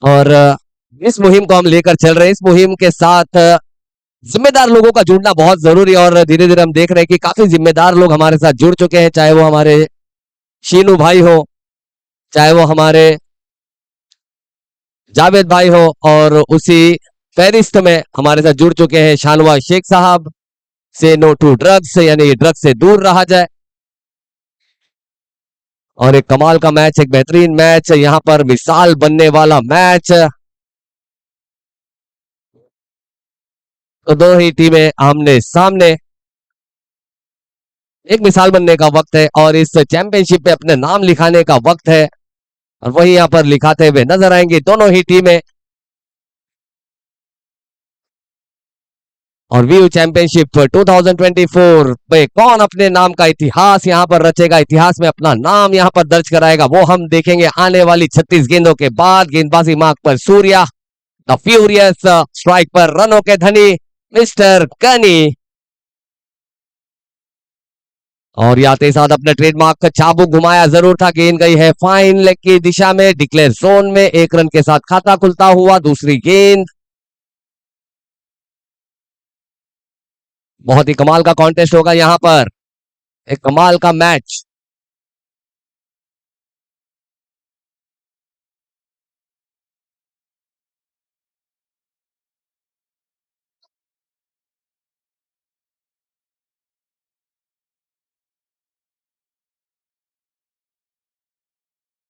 और इस मुहिम को हम लेकर चल रहे हैं। इस मुहिम के साथ जिम्मेदार लोगों का जुड़ना बहुत जरूरी है और धीरे धीरे हम देख रहे हैं कि काफी जिम्मेदार लोग हमारे साथ जुड़ चुके हैं, चाहे वो हमारे शीनू भाई हो, चाहे वो हमारे जावेद भाई हो, और उसी फहरिस्त में हमारे साथ जुड़ चुके हैं शानवाज शेख साहब से नो टू ड्रग्स, यानी ड्रग्स से दूर रहा जाए। और एक कमाल का मैच, एक बेहतरीन मैच, यहाँ पर मिसाल बनने वाला मैच। तो दो ही टीमें आमने सामने, एक मिसाल बनने का वक्त है और इस चैंपियनशिप पे अपने नाम लिखाने का वक्त है। और वही यहाँ पर लिखाते हुए नजर आएंगे दोनों ही टीमें। और व्यू चैंपियनशिप 2024 पे कौन अपने नाम का इतिहास यहाँ पर रचेगा, इतिहास में अपना नाम यहाँ पर दर्ज कराएगा, वो हम देखेंगे आने वाली 36 गेंदों के बाद। गेंदबाजी मार्ग पर सूर्या द फ्यूरियस, स्ट्राइक पर रनों के धनी मिस्टर कनी। और याते साथ अपने ट्रेडमार्क का चाबुक घुमाया जरूर था। गेंद गई है फाइन लेग की दिशा में, डिक्लेयर जोन में, एक रन के साथ खाता खुलता हुआ। दूसरी गेंद, बहुत ही कमाल का कॉन्टेस्ट होगा यहां पर, एक कमाल का मैच।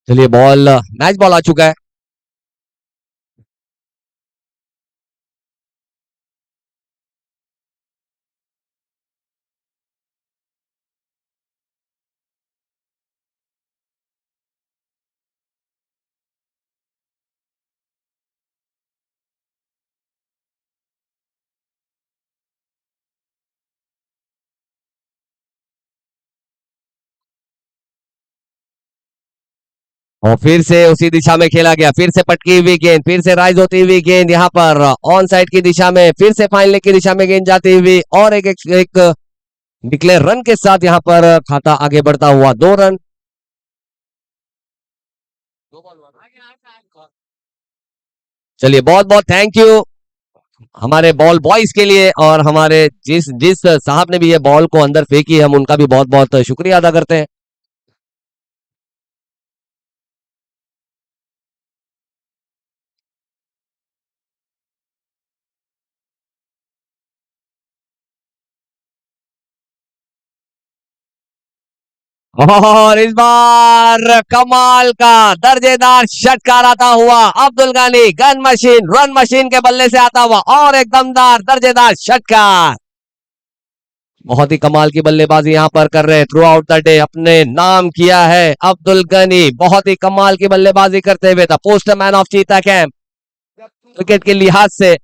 चलिए बॉल, मैच बॉल आ चुका है। और फिर से उसी दिशा में खेला गया, फिर से पटकी हुई गेंद, फिर से राइज होती हुई गेंद यहाँ पर ऑन साइड की दिशा में, फिर से फाइन लेग की दिशा में गेंद जाती हुई, और एक डिक्लेयर रन के साथ यहाँ पर खाता आगे बढ़ता हुआ। 2 रन। चलिए बहुत बहुत थैंक यू हमारे बॉल बॉयज के लिए, और हमारे जिस जिस साहब ने भी ये बॉल को अंदर फेंकी, हम उनका भी बहुत बहुत शुक्रिया अदा करते हैं। और इस बार कमाल का दर्जेदार षटकार आता हुआ, Abdul Gani gun machine, run machine के बल्ले से आता हुआ, और एक दमदार दर्जेदार षटकार। बहुत ही कमाल की बल्लेबाजी यहाँ पर कर रहे हैं, थ्रू आउट द डे अपने नाम किया है अब्दुल गनी। बहुत ही कमाल की बल्लेबाजी करते हुए था, पोस्टर मैन ऑफ चीता कैंप क्रिकेट के लिहाज से।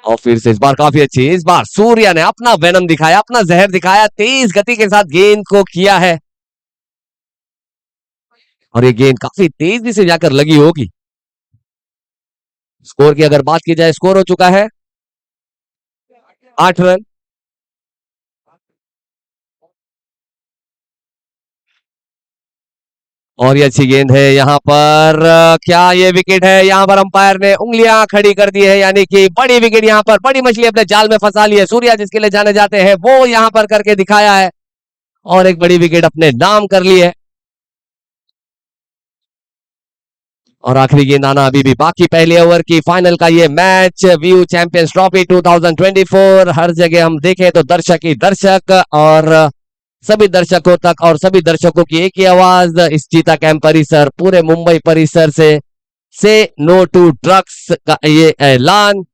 और फिर से इस बार काफी अच्छी, इस बार सूर्या ने अपना वेनम दिखाया, अपना जहर दिखाया, तेज गति के साथ गेंद को किया है, और ये गेंद काफी तेजी से जाकर लगी होगी। स्कोर की अगर बात की जाए, स्कोर हो चुका है 8 रन। और ये अच्छी गेंद है यहाँ पर, क्या ये विकेट है? यहाँ पर अंपायर ने उंगलियां खड़ी कर दी है, यानी कि बड़ी विकेट, यहाँ पर बड़ी मछली अपने जाल में फंसा ली है। सूर्या जिसके लिए जाने जाते हैं, वो यहाँ पर करके दिखाया है, और एक बड़ी विकेट अपने नाम कर ली है। और आखिरी गेंद आना अभी भी बाकी, पहले ओवर की फाइनल का ये मैच, व्यू चैंपियंस ट्रॉफी 2024। हर जगह हम देखें तो दर्शक ही दर्शक, और सभी दर्शकों तक और सभी दर्शकों की एक ही आवाज, इस चीता कैंप परिसर, पूरे मुंबई परिसर से नो टू ड्रग्स का ये ऐलान।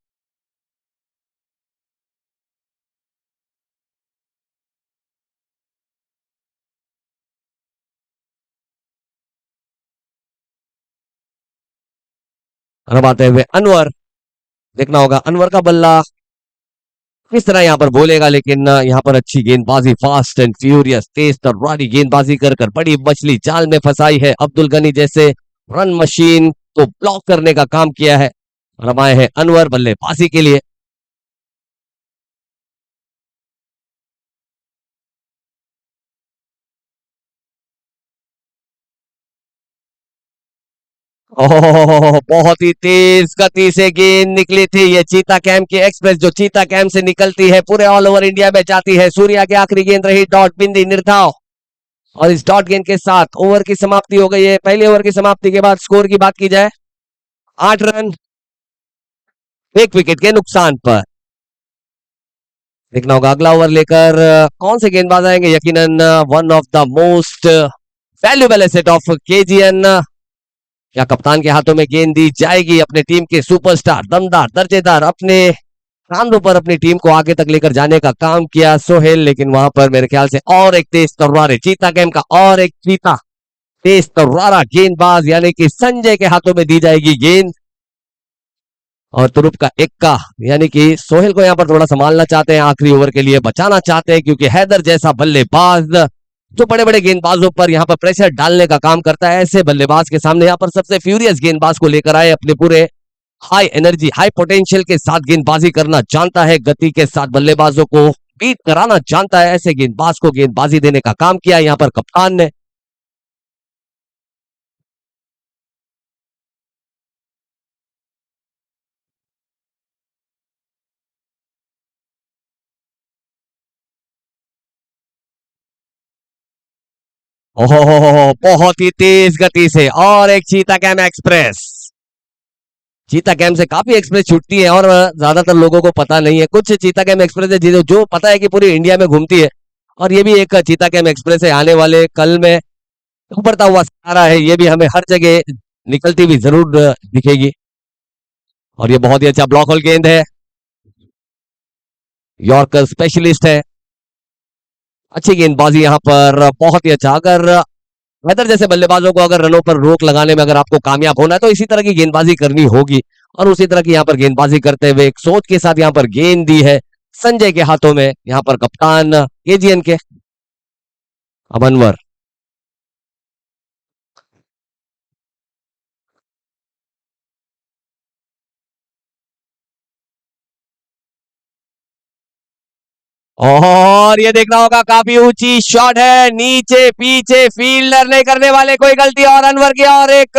अब आते हुए अनवर, देखना होगा अनवर का बल्ला किस तरह यहाँ पर बोलेगा, लेकिन यहाँ पर अच्छी गेंदबाजी, फास्ट एंड फ्यूरियस, तेज तर्रारी गेंदबाजी कर कर बड़ी मछली जाल में फंसाई है। अब्दुल गनी जैसे रन मशीन को ब्लॉक करने का काम किया है। और अब आए हैं अनवर बल्लेबाजी के लिए। ओह, बहुत ही तेज गति से गेंद निकली थी। ये चीता कैंप की एक्सप्रेस जो चीता कैंप से निकलती है पूरे ऑल ओवर इंडिया में जाती है। सूर्या की आखिरी गेंद रही डॉट बिंदी निर्धाव, और इस डॉट गेंद के साथ ओवर की समाप्ति हो गई है। पहले ओवर की समाप्ति के बाद स्कोर की बात की जाए, 8 रन 1 विकेट के नुकसान पर। देखना होगा अगला ओवर लेकर कौन से गेंदबाज आएंगे। यकीनन one of the most valuable asset of KGN, क्या कप्तान के हाथों में गेंद दी जाएगी। अपने टीम के सुपरस्टार दमदार दर्जेदार अपने कांधों पर अपनी टीम को आगे तक लेकर जाने का काम किया सोहेल, लेकिन वहां पर मेरे ख्याल से और एक तेज तर्रार है चीता गेम का, और एक चीता तेज तर्रारा गेंदबाज यानी कि संजय के हाथों में दी जाएगी गेंद। और तुरुप का इक्का, यानी कि सोहेल को यहां पर थोड़ा संभालना चाहते हैं, आखिरी ओवर के लिए बचाना चाहते हैं, क्योंकि हैदर जैसा बल्लेबाज जो बड़े बड़े गेंदबाजों पर यहां पर प्रेशर डालने का काम करता है, ऐसे बल्लेबाज के सामने यहां पर सबसे फ्यूरियस गेंदबाज को लेकर आए। अपने पूरे हाई एनर्जी हाई पोटेंशियल के साथ गेंदबाजी करना जानता है, गति के साथ बल्लेबाजों को बीट कराना जानता है, ऐसे गेंदबाज को गेंदबाजी देने का काम किया यहां पर कप्तान ने। ओहो, बहुत ही तेज गति से और एक चीता कैम एक्सप्रेस। चीता कैम से काफी एक्सप्रेस छूटती है और ज्यादातर लोगों को पता नहीं है। कुछ चीता कैम एक्सप्रेस है जो पता है कि पूरी इंडिया में घूमती है, और ये भी एक चीता कैम एक्सप्रेस है। आने वाले कल में उभरता हुआ सितारा है, ये भी हमें हर जगह निकलती हुई जरूर दिखेगी। और ये बहुत ही अच्छा ब्लॉक होल गेंद है, यॉर्कर स्पेशलिस्ट है, अच्छी गेंदबाजी यहाँ पर, बहुत ही अच्छा। अगर हैदर जैसे बल्लेबाजों को अगर रनों पर रोक लगाने में अगर आपको कामयाब होना है तो इसी तरह की गेंदबाजी करनी होगी, और उसी तरह की यहाँ पर गेंदबाजी करते हुए एक सोच के साथ यहाँ पर गेंद दी है संजय के हाथों में, यहाँ पर कप्तान केजीएन के। अब अनवर, और ये देखना होगा काफी ऊंची शॉट है, नीचे पीछे फील्डर नहीं करने वाले कोई गलती, और अनवर की और एक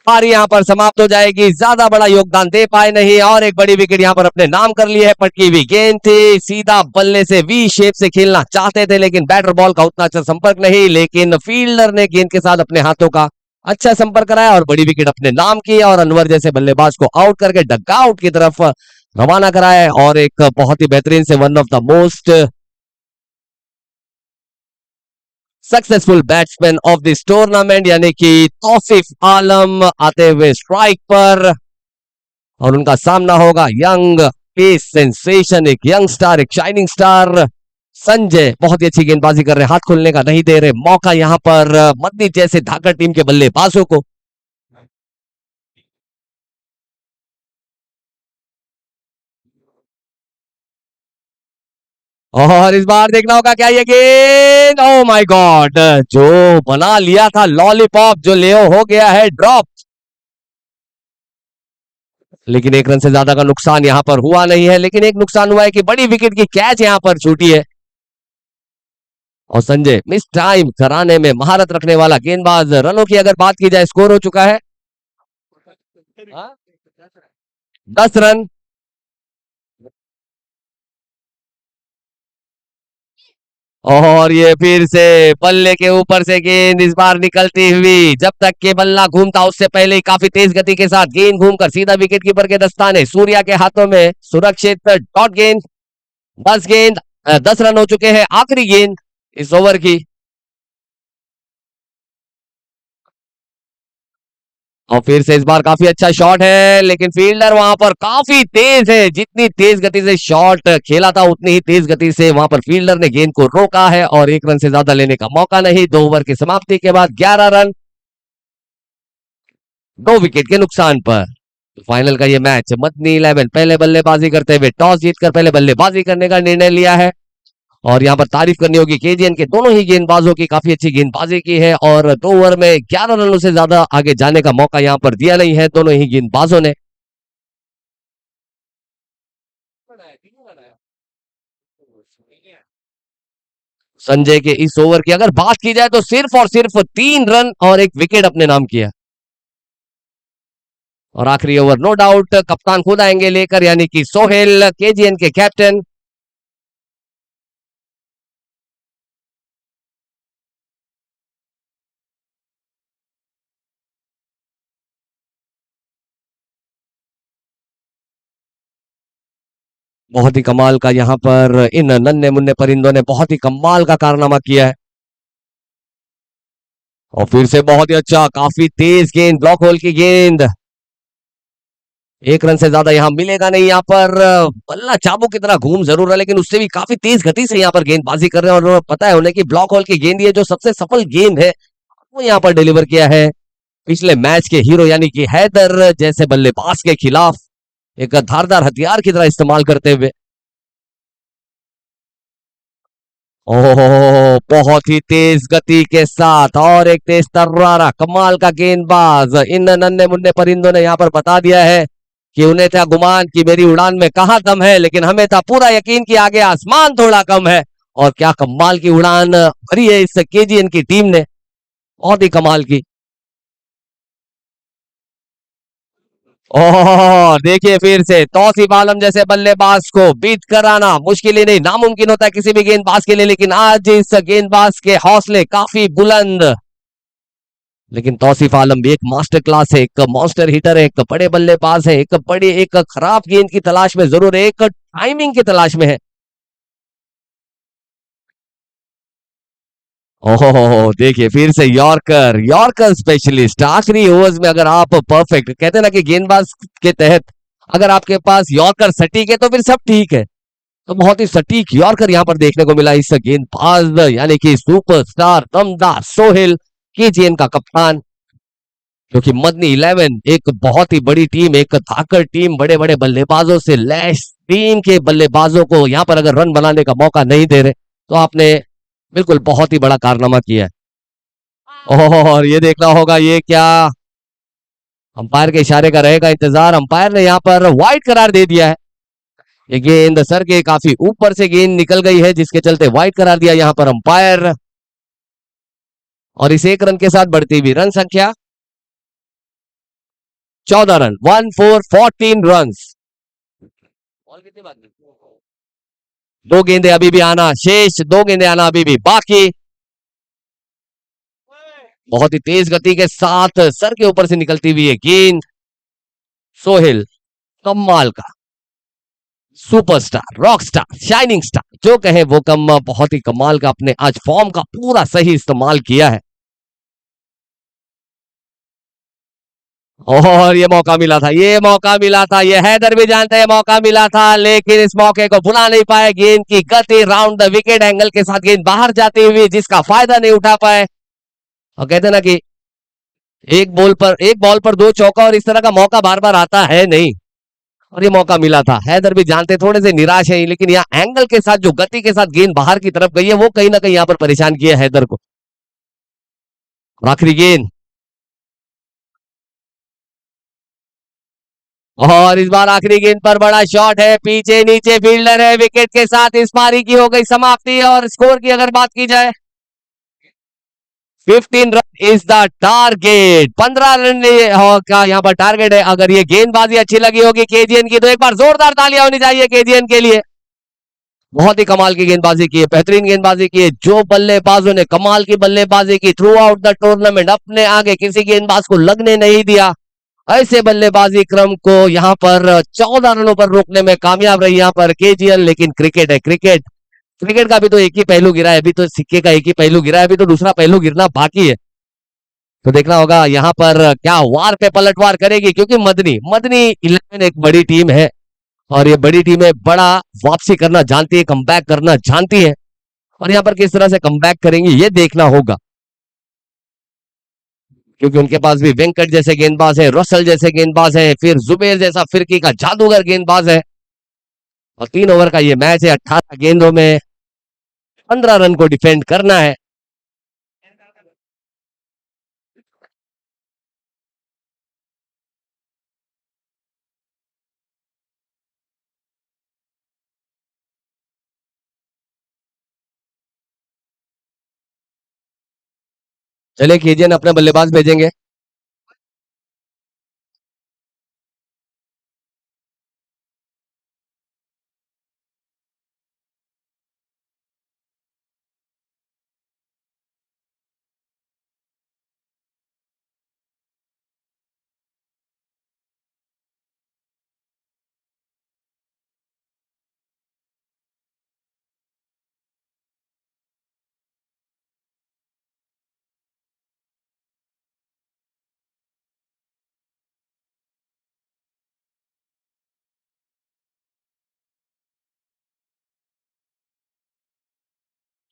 पारी यहां पर समाप्त हो जाएगी। ज्यादा बड़ा योगदान दे पाए नहीं, और एक बड़ी विकेट यहां पर अपने नाम कर ली है। पटकी हुई गेंद थी, सीधा बल्ले से वी शेप से खेलना चाहते थे, लेकिन बैटर बॉल का उतना अच्छा संपर्क नहीं, लेकिन फील्डर ने गेंद के साथ अपने हाथों का अच्छा संपर्क कराया और बड़ी विकेट अपने नाम की, और अनवर जैसे बल्लेबाज को आउट करके डग आउट की तरफ रवाना कराया है। और एक बहुत ही बेहतरीन से one of the most successful batsman of this tournament यानी कि तौसीफ आलम आते हुए स्ट्राइक पर, और उनका सामना होगा यंग पेस सेंसेशन, एक यंग स्टार, एक शाइनिंग स्टार संजय। बहुत ही अच्छी गेंदबाजी कर रहे हैं, हाथ खोलने का नहीं दे रहे मौका यहां पर मदनी जैसे धाकड़ टीम के बल्लेबाजों को। और इस बार देखना होगा क्या ये गेंद, ओ माय गॉड, जो बना लिया था लॉलीपॉप, जो लेओ हो गया है ड्रॉप, लेकिन 1 रन से ज्यादा का नुकसान यहां पर हुआ नहीं है। लेकिन एक नुकसान हुआ है कि बड़ी विकेट की कैच यहां पर छूटी है, और संजय मिस टाइम कराने में महारत रखने वाला गेंदबाज। रनों की अगर बात की जाए, स्कोर हो चुका है 10 रन, और ये फिर से बल्ले के ऊपर से गेंद इस बार निकलती हुई, जब तक के बल्ला घूमता उससे पहले ही काफी तेज गति के साथ गेंद घूमकर सीधा विकेट कीपर के दस्ताने सूर्या के हाथों में सुरक्षित डॉट गेंद। 10 गेंद 10 रन हो चुके हैं, आखिरी गेंद इस ओवर की। और फिर से इस बार काफी अच्छा शॉट है, लेकिन फील्डर वहां पर काफी तेज है, जितनी तेज गति से शॉट खेला था उतनी ही तेज गति से वहां पर फील्डर ने गेंद को रोका है, और 1 रन से ज्यादा लेने का मौका नहीं। 2 ओवर की समाप्ति के बाद 11 रन 2 विकेट के नुकसान पर। तो फाइनल का ये मैच मदनी 11 पहले बल्लेबाजी करते हुए टॉस जीतकर पहले बल्लेबाजी करने का निर्णय लिया है, और यहां पर तारीफ करनी होगी केजीएन के दोनों ही गेंदबाजों की, काफी अच्छी गेंदबाजी की है, और 2 ओवर में 11 रनों से ज्यादा आगे जाने का मौका यहां पर दिया नहीं है दोनों ही गेंदबाजों ने। संजय के इस ओवर की अगर बात की जाए तो सिर्फ और सिर्फ 3 रन और 1 विकेट अपने नाम किया। और आखिरी ओवर नो डाउट कप्तान खुद आएंगे लेकर, यानी कि सोहेल, केजीएन के कैप्टन। बहुत ही कमाल का यहाँ पर इन नन्हे मुन्ने परिंदों ने बहुत ही कमाल का कारनामा किया है। और फिर से बहुत ही अच्छा, काफी तेज गेंद, ब्लॉक होल की गेंद। एक रन से ज्यादा यहाँ मिलेगा नहीं। यहाँ पर बल्ला चाबुक की तरह घूम जरूर रहा है, लेकिन उससे भी काफी तेज गति से यहाँ पर गेंदबाजी कर रहे हैं। और पता है उन्हें कि ब्लॉक होल की गेंद ये जो सबसे सफल गेंद है वो यहाँ पर डिलीवर किया है पिछले मैच के हीरो यानी कि हैदर जैसे बल्लेबाज के खिलाफ, एक धारदार हथियार की तरह इस्तेमाल करते हुए। ओहो, बहुत ही तेज गति के साथ और एक तेज तर्रारा, कमाल का गेंदबाज। इन नन्हे मुन्ने परिंदों ने यहाँ पर बता दिया है कि उन्हें था गुमान कि मेरी उड़ान में कहाँ दम है, लेकिन हमें था पूरा यकीन कि आगे आसमान थोड़ा कम है। और क्या कमाल की उड़ान भरी है इस केजीएन की टीम ने, बहुत ही कमाल की। ओह, देखिए फिर से तौसीफ आलम जैसे बल्लेबाज को बीट कराना मुश्किल ही नहीं नामुमकिन होता है किसी भी गेंदबाज के लिए, लेकिन आज इस गेंदबाज के हौसले काफी बुलंद। लेकिन तौसीफ आलम भी एक मास्टर क्लास है, एक मॉन्स्टर हिटर है, एक बड़े बल्लेबाज है, एक बड़ी एक खराब गेंद की तलाश में जरूर है, एक टाइमिंग की तलाश में है। ओहो, देखिए फिर से यॉर्कर, यॉर्कर स्पेशलिस्ट। आखिरी ओवर्स में अगर आप परफेक्ट, कहते हैं ना कि गेंदबाज के तहत अगर आपके पास यॉर्कर सटीक है तो फिर सब ठीक है। तो बहुत ही सटीक यॉर्कर यहाँ पर देखने को मिला इस गेंदबाज यानी कि सुपरस्टार दमदार सोहेल, केजीएन का कप्तान। क्योंकि मदनी 11 एक बहुत ही बड़ी टीम, एक धाकड़ टीम, बड़े बड़े बल्लेबाजों से लैस टीम के बल्लेबाजों को यहाँ पर अगर रन बनाने का मौका नहीं दे रहे तो आपने बिल्कुल बहुत ही बड़ा कारनामा किया है। और ये देखना होगा ये क्या अंपायर के इशारे का रहेगा इंतजार। अंपायर ने यहाँ पर वाइड करार दे दिया है। ये गेंद सर के काफी ऊपर से गेंद निकल गई है जिसके चलते वाइड करार दिया यहाँ पर अंपायर। और इस एक रन के साथ बढ़ती हुई रन संख्या 14 रन, 1 4 14 रन। बॉल कितनी बाकी? दो गेंदे अभी भी आना शेष, दो गेंदे आना अभी भी बाकी। बहुत ही तेज गति के साथ सर के ऊपर से निकलती हुई है गेंद। सोहेल कमाल का superstar, rock star, shining star, जो कहे वो कम, बहुत ही कमाल का अपने आज फॉर्म का पूरा सही इस्तेमाल किया है। और ये मौका मिला था, ये मौका मिला था, ये हैदर भी जानते हैं मौका मिला था, लेकिन इस मौके को भुला नहीं पाए। गेंद की गति राउंड द विकेट एंगल के साथ गेंद बाहर जाती हुई जिसका फायदा नहीं उठा पाए। और कहते हैं ना कि एक बॉल पर दो चौका, और इस तरह का मौका बार बार आता है नहीं। और ये मौका मिला था, हैदर भी जानते थोड़े से निराश है, लेकिन यहाँ एंगल के साथ जो गति के साथ गेंद बाहर की तरफ गई है वो कहीं ना कहीं यहाँ पर परेशान किया हैदर को। आखिरी गेंद, और इस बार आखिरी गेंद पर बड़ा शॉट है, पीछे नीचे फील्डर है, विकेट के साथ इस पारी की हो गई समाप्ति। और स्कोर की अगर बात की जाए 15 run is the target, 15 run का यहाँ पर टारगेट है। अगर ये गेंदबाजी अच्छी लगी होगी केजीएन की तो एक बार जोरदार तालियां होनी चाहिए केजीएन के लिए। बहुत ही कमाल की गेंदबाजी की है, बेहतरीन गेंदबाजी की है। जो बल्लेबाजों ने कमाल की बल्लेबाजी की थ्रू आउट द टूर्नामेंट, अपने आगे किसी गेंदबाज को लगने नहीं दिया, ऐसे बल्लेबाजी क्रम को यहाँ पर 14 रनों पर रोकने में कामयाब रही यहाँ पर केजीएल। लेकिन क्रिकेट है क्रिकेट, क्रिकेट का भी तो एक ही पहलू गिरा है, अभी तो सिक्के का एक ही पहलू गिरा है, अभी तो दूसरा पहलू गिरना बाकी है। तो देखना होगा यहाँ पर क्या वार पे पलटवार करेगी, क्योंकि मदनी मदनी 11 एक बड़ी टीम है, और ये बड़ी टीमें बड़ा वापसी करना जानती है, कमबैक करना जानती है। और यहाँ पर किस तरह से कमबैक करेंगे ये देखना होगा, क्योंकि उनके पास भी वेंकट जैसे गेंदबाज है, रसल जैसे गेंदबाज है, फिर जुबेर जैसा फिरकी का जादूगर गेंदबाज है। और 3 ओवर का ये मैच है, 18 गेंदों में 15 रन को डिफेंड करना है। चले केजीएन अपने बल्लेबाज भेजेंगे।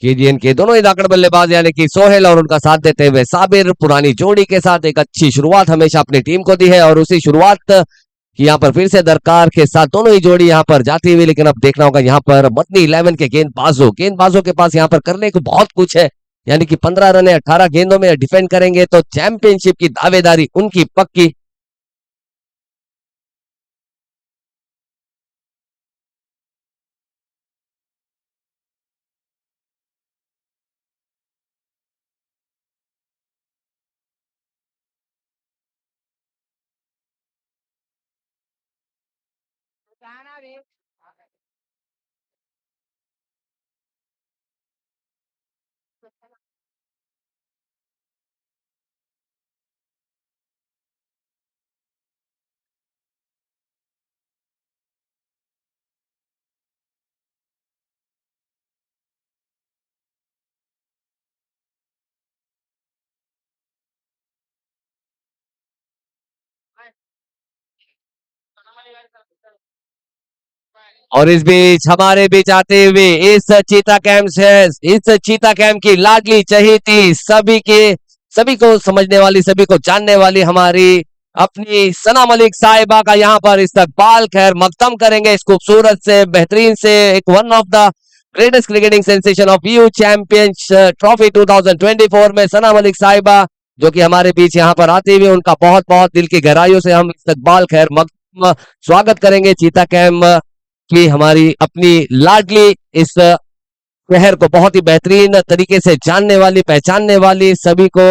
केजीएन के दोनों ही धाकड़ बल्लेबाज यानी कि सोहेल और उनका साथ देते हुए साबिर पुरानी जोड़ी के साथ एक अच्छी शुरुआत हमेशा अपनी टीम को दी है और उसी शुरुआत की यहाँ पर फिर से दरकार के साथ दोनों ही जोड़ी यहाँ पर जाती हुई। लेकिन अब देखना होगा यहाँ पर मदनी 11 के गेंदबाजों के पास यहाँ पर करने को बहुत कुछ है, यानी कि 15 रन 18 गेंदों में डिफेंड करेंगे तो चैंपियनशिप की दावेदारी उनकी पक्की। और इस बीच हमारे बीच आते हुए इस चीता कैंप की लाडली चहेती सभी को समझने वाली सभी को जानने वाली हमारी अपनी सना मलिक साहिबा का यहाँ पर इस्तकबाल खैर मकदम करेंगे इस खूबसूरत से बेहतरीन से एक one of the greatest cricketing sensation of you champions trophy 2024 में सना मलिक साहिबा जो कि हमारे बीच यहाँ पर आते हुए उनका बहुत बहुत दिल की गहराइयों से हम इस्तकबाल खैर मकदम स्वागत करेंगे। चीता कैंप की हमारी अपनी लाडली इस शहर को बहुत ही बेहतरीन तरीके से जानने वाली पहचानने वाली सभी को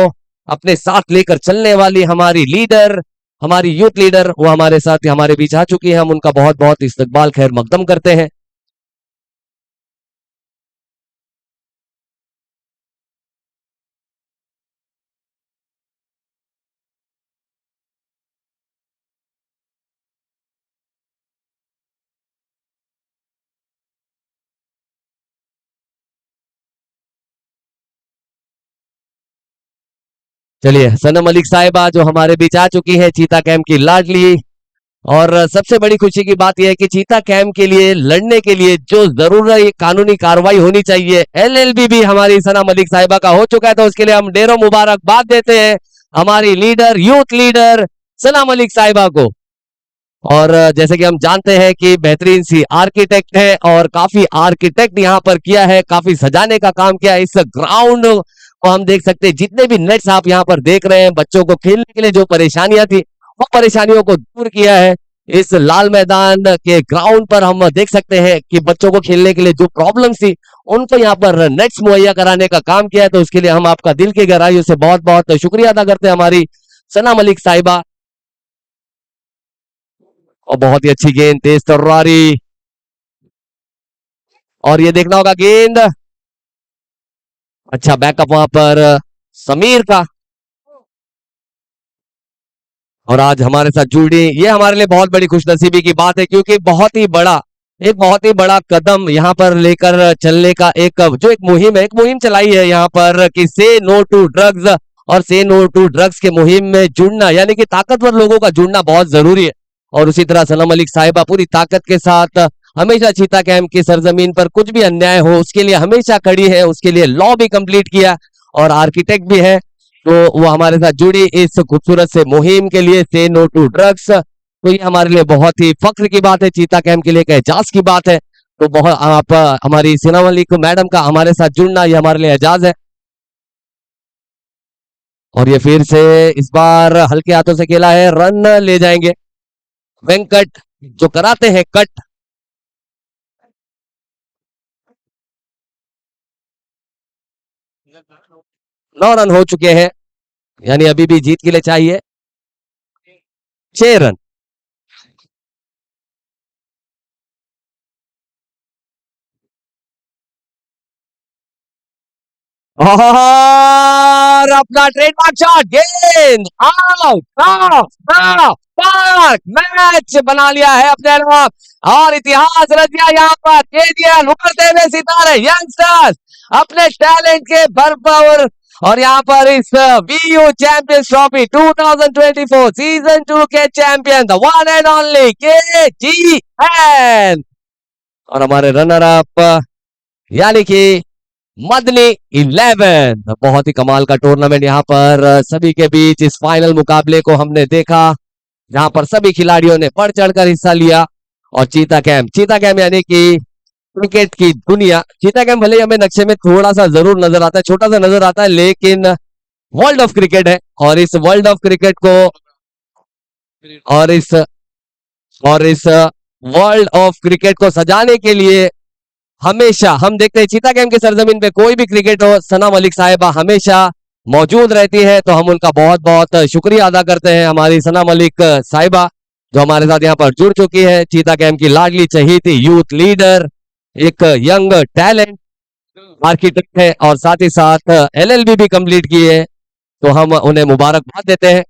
अपने साथ लेकर चलने वाली हमारी लीडर हमारी यूथ लीडर वो हमारे साथ हमारे बीच आ चुकी है। हम उनका बहुत बहुत इस्तकबाल खैर मकदम करते हैं। चलिए सनम मलिक साहिबा जो हमारे बीच आ चुकी है चीता कैंप की लाडली। और सबसे बड़ी खुशी की बात यह है कि चीता कैंप के लिए लड़ने के लिए जो जरूरी कानूनी कार्रवाई होनी चाहिए एलएलबी भी हमारी सना मलिक साहिबा का हो चुका है, तो उसके लिए हम ढेरों मुबारकबाद देते हैं हमारी लीडर यूथ लीडर सना मलिक साहिबा को। और जैसे कि हम जानते हैं कि बेहतरीन सी आर्किटेक्ट है और काफी आर्किटेक्ट यहाँ पर किया है, काफी सजाने का काम किया है इस ग्राउंड को। हम देख सकते हैं जितने भी नेट्स आप यहाँ पर देख रहे हैं बच्चों को खेलने के लिए जो परेशानियां थी वो परेशानियों को दूर किया है। इस लाल मैदान के ग्राउंड पर हम देख सकते हैं कि बच्चों को खेलने के लिए जो प्रॉब्लम्स थी उनको यहाँ पर नेट्स मुहैया कराने का काम किया है, तो उसके लिए हम आपका दिल की गहराइयों से बहुत बहुत शुक्रिया अदा करते हैं हमारी सना मलिक साहिबा। और बहुत ही अच्छी गेंद तेज तर्रारी और ये देखना होगा गेंद अच्छा बैकअप वहां पर समीर का। और आज हमारे साथ जुड़ी ये हमारे लिए बहुत बड़ी खुशनसीबी की बात है क्योंकि बहुत ही बड़ा कदम यहाँ पर लेकर चलने का एक मुहिम चलाई है यहाँ पर कि से नो टू ड्रग्स और से नो टू ड्रग्स के मुहिम में जुड़ना यानी कि ताकतवर लोगों का जुड़ना बहुत जरूरी है। और उसी तरह सनम मलिक साहिबा पूरी ताकत के साथ हमेशा चीता कैंप की सरजमीन पर कुछ भी अन्याय हो उसके लिए हमेशा खड़ी है, उसके लिए लॉ भी कंप्लीट किया और आर्किटेक्ट भी है, तो वो हमारे साथ जुड़ी इस खूबसूरत से मुहिम के लिए से नो टू ड्रग्स। तो ये हमारे लिए बहुत ही फख्र की बात है, चीता कैंप के लिए एक एजाज की बात है। तो बहुत आप हमारी सना मलिक मैडम का हमारे साथ जुड़ना ये हमारे लिए एजाज है। और ये फिर से इस बार हल्के हाथों से खेला है, रन ले जाएंगे वेंकट जो कराते हैं कट। 9 रन हो चुके हैं यानी अभी भी जीत के लिए चाहिए 6 रन। और अपना ट्रेडमार्क शॉट गेंद आउट पार्क मैच बना लिया है अपने नाम और इतिहास रच दिया यहाँ पर केजीएल उभरते हुए सितारे यंगस्टर्स अपने टैलेंट के भरपूर। और यहाँ पर इस वीयू चैंपियंस ट्रॉफी 2024 सीजन 2 के champion the one and only KGL और हमारे रनर अप यानी कि मदनी 11। बहुत ही कमाल का टूर्नामेंट यहाँ पर सभी के बीच इस फाइनल मुकाबले को हमने देखा, जहां पर सभी खिलाड़ियों ने बढ़ चढ़कर हिस्सा लिया। और चीता कैंप यानी कि क्रिकेट की दुनिया। चीता कैंप भले ही हमें नक्शे में थोड़ा सा जरूर नजर आता है, छोटा सा नजर आता है, लेकिन वर्ल्ड ऑफ क्रिकेट है। और इस वर्ल्ड ऑफ क्रिकेट को और इस वर्ल्ड ऑफ क्रिकेट को सजाने के लिए हमेशा हम देखते हैं चीता कैंप की सरजमीन पे कोई भी क्रिकेट हो, सना मलिक साहिबा हमेशा मौजूद रहती है। तो हम उनका बहुत बहुत शुक्रिया अदा करते हैं, हमारी सना मलिक साहिबा जो हमारे साथ यहाँ पर जुड़ चुकी है। चीता कैंप की लाडली चहेती यूथ लीडर, एक यंग टैलेंट, आर्किटेक्ट है और साथ ही साथ एलएलबी भी कंप्लीट की है। तो हम उन्हें मुबारकबाद देते हैं।